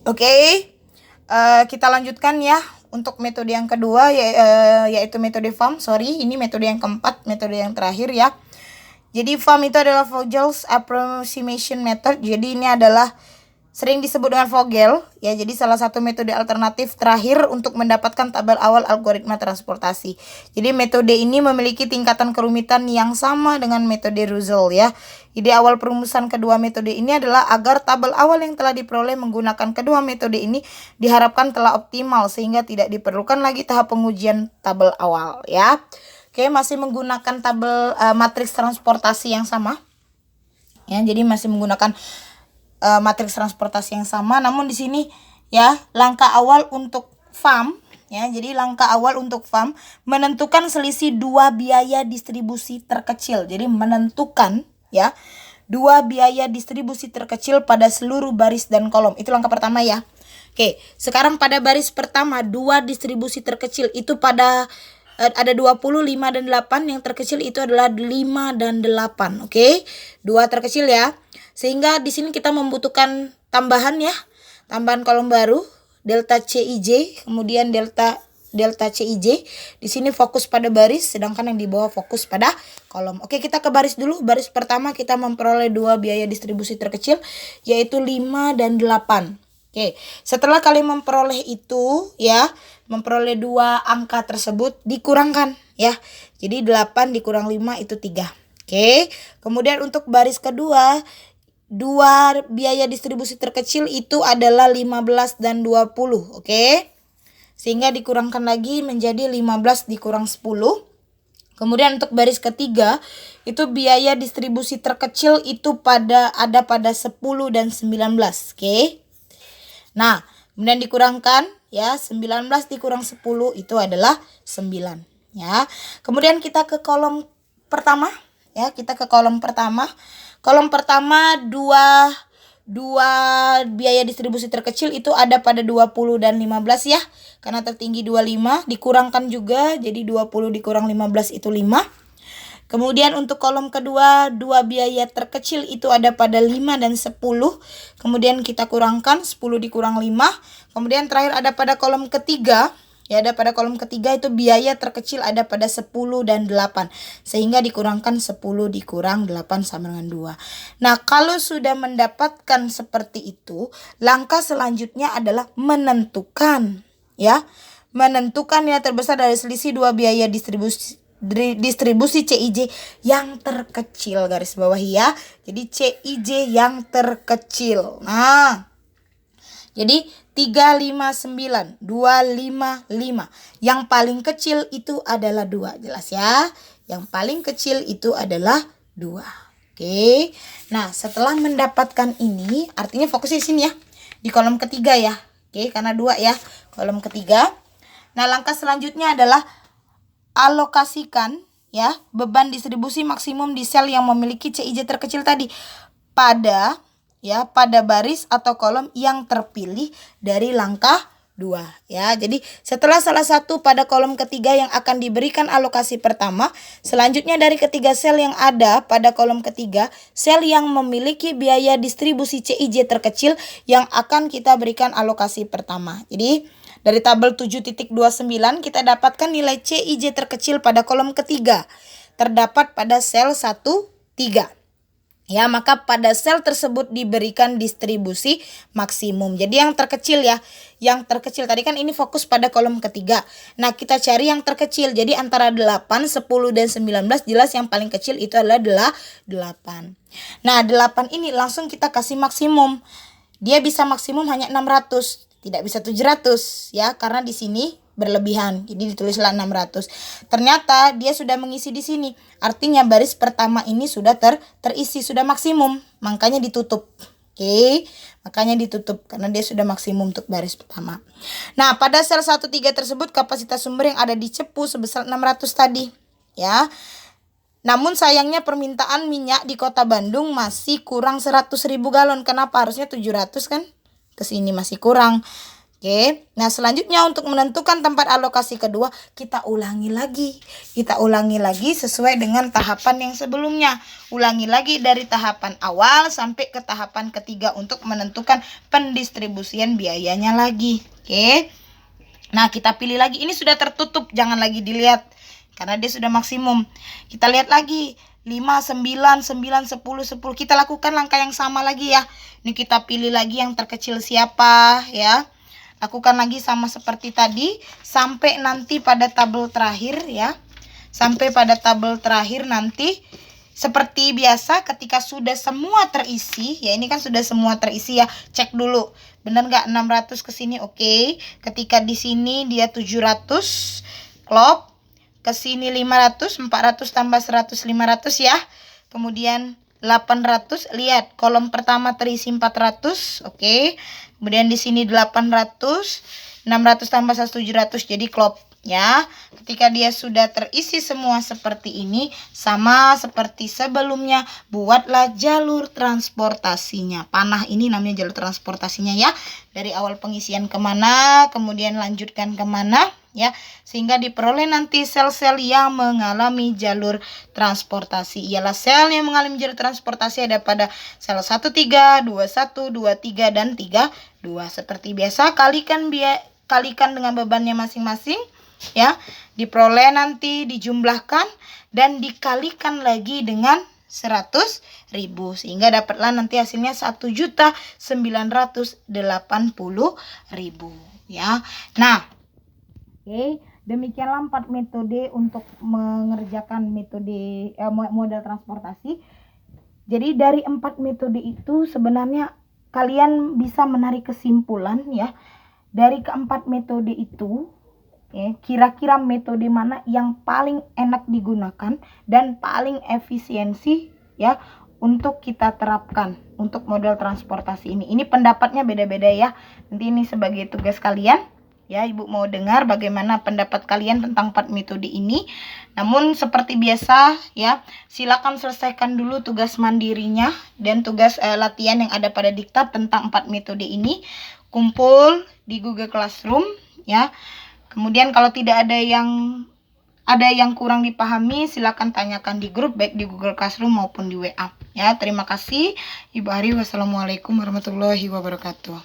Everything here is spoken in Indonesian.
Oke, kita lanjutkan ya untuk metode yang kedua, yaitu metode FAM. Ini metode yang keempat, metode yang terakhir ya. Jadi FAM itu adalah Vogel's Approximation Method. Jadi ini adalah sering disebut dengan Vogel ya. Jadi salah satu metode alternatif terakhir untuk mendapatkan tabel awal algoritma transportasi. Jadi metode ini memiliki tingkatan kerumitan yang sama dengan metode Russell ya. Ide awal perumusan kedua metode ini adalah agar tabel awal yang telah diperoleh menggunakan kedua metode ini diharapkan telah optimal sehingga tidak diperlukan lagi tahap pengujian tabel awal ya. Oke, masih menggunakan tabel matriks transportasi yang sama. Ya, jadi masih menggunakan matriks transportasi yang sama, namun di sini ya langkah awal untuk FAM ya. Jadi langkah awal untuk FAM menentukan selisih dua biaya distribusi terkecil. Jadi menentukan ya dua biaya distribusi terkecil pada seluruh baris dan kolom. Itu langkah pertama ya. Oke, sekarang pada baris pertama dua distribusi terkecil itu pada ada 20, 5 dan 8. Yang terkecil itu adalah 5 dan 8. Oke. Dua terkecil ya. Sehingga di sini kita membutuhkan tambahan ya. Tambahan kolom baru delta CIJ, kemudian delta CIJ. Di sini fokus pada baris, sedangkan yang di bawah fokus pada kolom. Oke, kita ke baris dulu. Baris pertama kita memperoleh dua biaya distribusi terkecil yaitu 5 dan 8. Oke, setelah kalian memperoleh itu ya, memperoleh dua angka tersebut dikurangkan ya. Jadi 8 dikurang 5 itu 3. Oke, kemudian untuk baris kedua, dua biaya distribusi terkecil itu adalah 15 dan 20. Oke, sehingga dikurangkan lagi menjadi 15 dikurang 10. Kemudian untuk baris ketiga, itu biaya distribusi terkecil itu ada pada 10 dan 19. Oke. Nah, kemudian dikurangkan ya, 19 dikurang 10 itu adalah 9 ya. Kemudian kita ke kolom pertama ya, kita ke kolom pertama. Kolom pertama dua biaya distribusi terkecil itu ada pada 20 dan 15 ya. Karena tertinggi 25 dikurangkan juga, jadi 20 dikurang 15 itu 5. Kemudian untuk kolom kedua, dua biaya terkecil itu ada pada 5 dan 10. Kemudian kita kurangkan 10 dikurang 5. Kemudian terakhir ada pada kolom ketiga. Ya, ada pada kolom ketiga itu biaya terkecil ada pada 10 dan 8. Sehingga dikurangkan 10 dikurang 8 sama dengan 2. Nah, kalau sudah mendapatkan seperti itu, langkah selanjutnya adalah menentukan ya. Menentukan nilai terbesar dari selisih dua biaya distribusi CIJ yang terkecil, garis bawah ya. Jadi CIJ yang terkecil. Nah, jadi 359, 255. Yang paling kecil itu adalah 2. Jelas ya? Yang paling kecil itu adalah 2. Oke. Nah, setelah mendapatkan ini, artinya fokusnya di sini ya. Di kolom ketiga ya. Oke, karena 2 ya. Kolom ketiga. Nah, langkah selanjutnya adalah alokasikan ya beban distribusi maksimum di sel yang memiliki CIJ terkecil tadi pada baris atau kolom yang terpilih dari langkah 2 ya. Jadi setelah salah satu pada kolom ketiga yang akan diberikan alokasi pertama, selanjutnya dari ketiga sel yang ada pada kolom ketiga, sel yang memiliki biaya distribusi CIJ terkecil yang akan kita berikan alokasi pertama. Jadi dari tabel 7.29 kita dapatkan nilai CIJ terkecil pada kolom ketiga terdapat pada sel 1, 3. Ya, maka pada sel tersebut diberikan distribusi maksimum. Jadi yang terkecil ya, yang terkecil tadi kan ini fokus pada kolom ketiga. Nah, kita cari yang terkecil. Jadi antara 8, 10 dan 19 jelas yang paling kecil itu adalah 8. Nah, 8 ini langsung kita kasih maksimum. Dia bisa maksimum hanya 600, tidak bisa 700 ya, karena di sini berlebihan. Jadi ditulislah 600. Ternyata dia sudah mengisi di sini. Artinya baris pertama ini sudah terisi, sudah maksimum. Makanya ditutup. Oke, makanya ditutup karena dia sudah maksimum untuk baris pertama. Nah, pada sel 1, 3 tersebut kapasitas sumber yang ada di cepu sebesar 600 tadi, ya. Namun sayangnya permintaan minyak di Kota Bandung masih kurang 100.000 galon. Kenapa? Harusnya 700 kan? Kesini masih kurang. Oke, nah selanjutnya untuk menentukan tempat alokasi kedua, kita ulangi lagi. Kita ulangi lagi sesuai dengan tahapan yang sebelumnya. Ulangi lagi dari tahapan awal sampai ke tahapan ketiga untuk menentukan pendistribusian biayanya lagi. Oke, nah kita pilih lagi, ini sudah tertutup, jangan lagi dilihat karena dia sudah maksimum. Kita lihat lagi, 5, 9, 9, 10, 10. Kita lakukan langkah yang sama lagi ya. Ini kita pilih lagi yang terkecil siapa ya. Lakukan lagi sama seperti tadi sampai nanti pada tabel terakhir ya. Sampai pada tabel terakhir nanti seperti biasa ketika sudah semua terisi, ya ini kan sudah semua terisi ya. Cek dulu, benar nggak 600 ke sini? Oke. Ketika di sini dia 700, klop. Ke sini 500, 400 tambah 100, 500 ya. Kemudian 800, lihat kolom pertama terisi 400, oke. Kemudian di sini 800, 600 tambah 1, 700, jadi klop ya. Ketika dia sudah terisi semua seperti ini, sama seperti sebelumnya, buatlah jalur transportasinya. Panah ini namanya jalur transportasinya ya. Dari awal pengisian kemana, kemudian lanjutkan kemana ya, sehingga diperoleh nanti sel-sel yang mengalami jalur transportasi. Ialah sel yang mengalami jalur transportasi ada pada sel 13, 21, 23 dan 32. Seperti biasa, kalikan dengan bebannya masing-masing ya. Diperoleh nanti dijumlahkan dan dikalikan lagi dengan 100.000 sehingga dapatlah nanti hasilnya 1.980.000 ya. Nah, oke, demikianlah 4 metode untuk mengerjakan metode model transportasi. Jadi dari 4 metode itu sebenarnya kalian bisa menarik kesimpulan ya. Dari keempat metode itu, kira-kira metode mana yang paling enak digunakan dan paling efisiensi ya untuk kita terapkan untuk model transportasi ini. Ini pendapatnya beda-beda ya. Nanti ini sebagai tugas kalian. Ya, Ibu mau dengar bagaimana pendapat kalian tentang 4 metode ini. Namun seperti biasa ya, silakan selesaikan dulu tugas mandirinya dan tugas latihan yang ada pada diktat tentang 4 metode ini. Kumpul di Google Classroom ya. Kemudian kalau tidak ada yang kurang dipahami, silakan tanyakan di grup baik di Google Classroom maupun di WA. Ya, terima kasih Ibu Ari. Wassalamualaikum warahmatullahi wabarakatuh.